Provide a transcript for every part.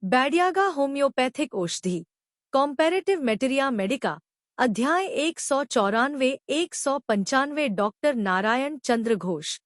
Badiaga homeopathic औषधि कॉम्पैरेटिव मेटेरिया Medica अध्याय 194-195 doctor Narayan चंद्र Ghosh.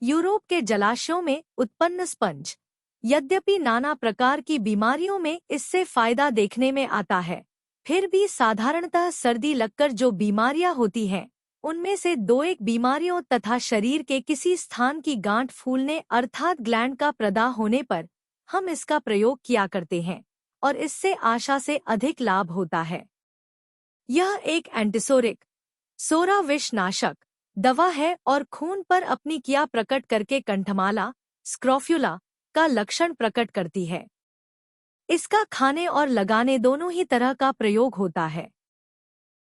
Europe के जलाशयों में उत्पन्न स्पंज। यद्यपि नाना प्रकार की बीमारियों में इससे फायदा देखने में आता है, फिर भी साधारणतः सर्दी लगकर जो बीमारियां होती हैं उनमें से दो एक बीमारियों तथा शरीर के किसी स्थान की गांठ फूलने अर्थात ग्लैंड का प्रदाह होने पर हम इसका प्रयोग किया करते हैं और इससे आशा से अधिक लाभ होता है। यह एक एंटीसोरिक सोरा विषनाशक दवा है और खून पर अपनी क्रिया प्रकट करके कंठमाला स्क्रॉफ्यूला का लक्षण प्रकट करती है। इसका खाने और लगाने दोनों ही तरह का प्रयोग होता है।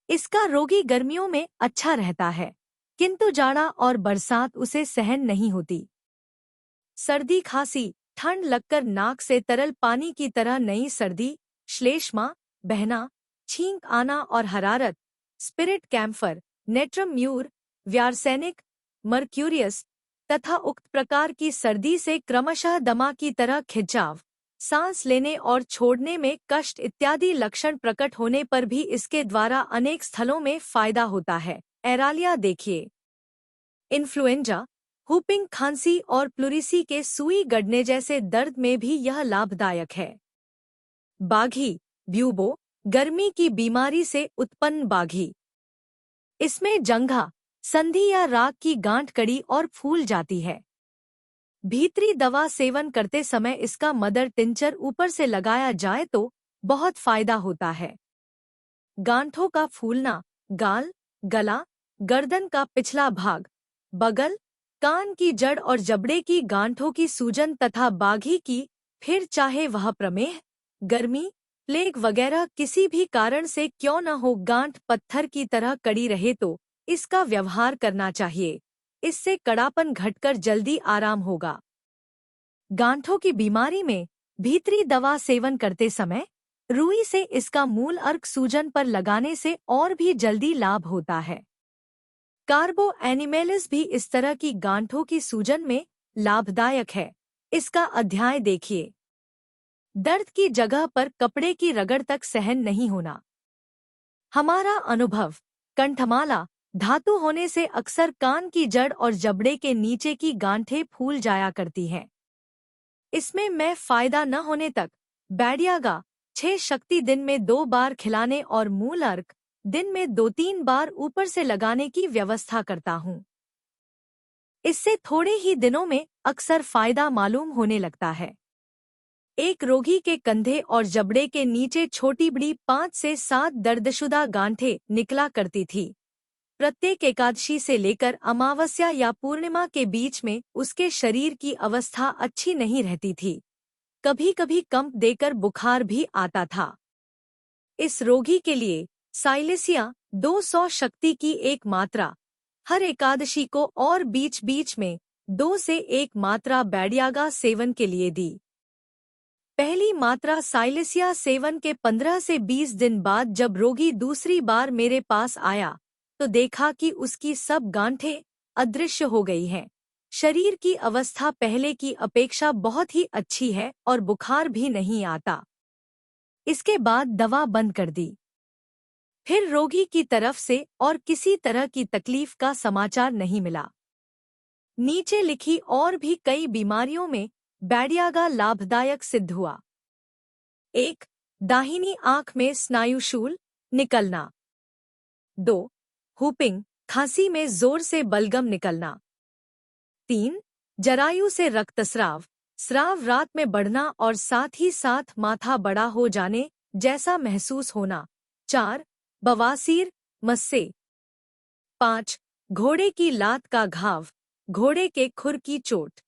इसका रोगी गर्मियों में अच्छा रहता है, किंतु जाड़ा और बरसात उसे सहन नहीं होती। सर्दी खांसी ठंड लगकर नाक से तरल पानी की तरह नई सर्दी, श्लेष्मा बहना, छींक आना और हरारत, स्पिरिट कैम्फर, नेट्रम म्यूर, व्यारसेनिक, मर्क्यूरियस तथा उक्त प्रकार की सर्दी से क्रमशः दमा की तरह खिंचाव, सांस लेने और छोड़ने में कष्ट इत्यादि लक्षण प्रकट होने पर भी इसके द्वारा अनेक स्थलों में फायदा होता है। एरालिया देखिए। इन्फ्लुएंजा, हुपिंग खांसी और प्लूरिसी के सुई गड़ने जैसे दर्द में भी यह लाभदायक है। बाघी ब्यूबो गर्मी की बीमारी से उत्पन्न बाघी। इसमें जंघा, संधि या राग की गांठ कड़ी और फूल जाती है। भीतरी दवा सेवन करते समय इसका मदर टिंचर ऊपर से लगाया जाए तो बहुत फायदा होता है। गांठों का फूलना, गाल, गला, गर्दन का पिछला भाग, बगल, कान की जड़ और जबड़े की गांठों की सूजन तथा बाघी की, फिर चाहे वह प्रमेह, गर्मी, प्लेग वगैरह किसी भी कारण से क्यों न हो गांठ पत्थर की तरह कड़ी रहे तो इसका व्यवहार करना चाहिए। इससे कड़ापन घटकर जल्दी आराम होगा। गांठों की बीमारी में भीतरी दवा सेवन करते समय रुई से इसका मूल अर्क सूजन पर लगाने से और भी जल्दी लाभ होता है। कार्बो एनिमेलिस भी इस तरह की गांठों की सूजन में लाभदायक है। इसका अध्याय देखिए। दर्द की जगह पर कपड़े की रगड़ तक सहन नहीं होना। हमारा अनुभव, कंठमाला धातु होने से अक्सर कान की जड़ और जबड़े के नीचे की गांठें फूल जाया करती हैं। इसमें मैं फायदा न होने तक बैडियागा 6 शक्ति दिन में 2 बार खिलाने और मूल अर्क दिन में 2-3 बार ऊपर से लगाने की व्यवस्था करता हूँ। इससे थोड़े ही दिनों में अक्सर फायदा मालूम होने लगता है। एक रोगी के कंधे और जबड़े के नीचे छोटी बड़ी 5 से 7 दर्दशुदा गांठें निकला करती थी। प्रत्येक एकादशी से लेकर अमावस्या या पूर्णिमा के बीच में उसके शरीर की अवस्था अच्छी नहीं रहती थी। कभी कभी कंप देकर बुखार भी आता था। इस रोगी के लिए साइलेसिया 200 शक्ति की एक मात्रा हर एकादशी को और बीच बीच में 2 से 1 मात्रा बैडियागा सेवन के लिए दी। पहली मात्रा साइलेसिया सेवन के 15 से 20 दिन बाद जब रोगी दूसरी बार मेरे पास आया तो देखा कि उसकी सब गांठें अदृश्य हो गई हैं। शरीर की अवस्था पहले की अपेक्षा बहुत ही अच्छी है और बुखार भी नहीं आता। इसके बाद दवा बंद कर दी। फिर रोगी की तरफ से और किसी तरह की तकलीफ का समाचार नहीं मिला। नीचे लिखी और भी कई बीमारियों में बैडियागा लाभदायक सिद्ध हुआ। 1. दाहिनी आंख में स्नायुशूल निकलना। 2. हुपिंग खांसी में जोर से बलगम निकलना। 3. जरायु से रक्तस्राव, स्राव रात में बढ़ना और साथ ही साथ माथा बड़ा हो जाने जैसा महसूस होना। 4. बवासीर मस्से। 5. घोड़े की लात का घाव, घोड़े के खुर की चोट।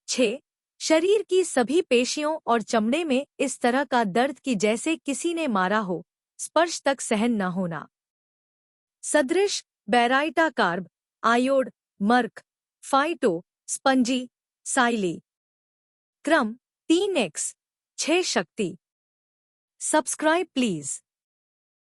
6. शरीर की सभी पेशियों और चमड़े में इस तरह का दर्द कि जैसे किसी ने मारा हो, स्पर्श तक सहन न होना। सदृश baryta carb, आयोड, merc, phyto, spongy, साइली। क्रम 3x 6 शक्ति। Subscribe please.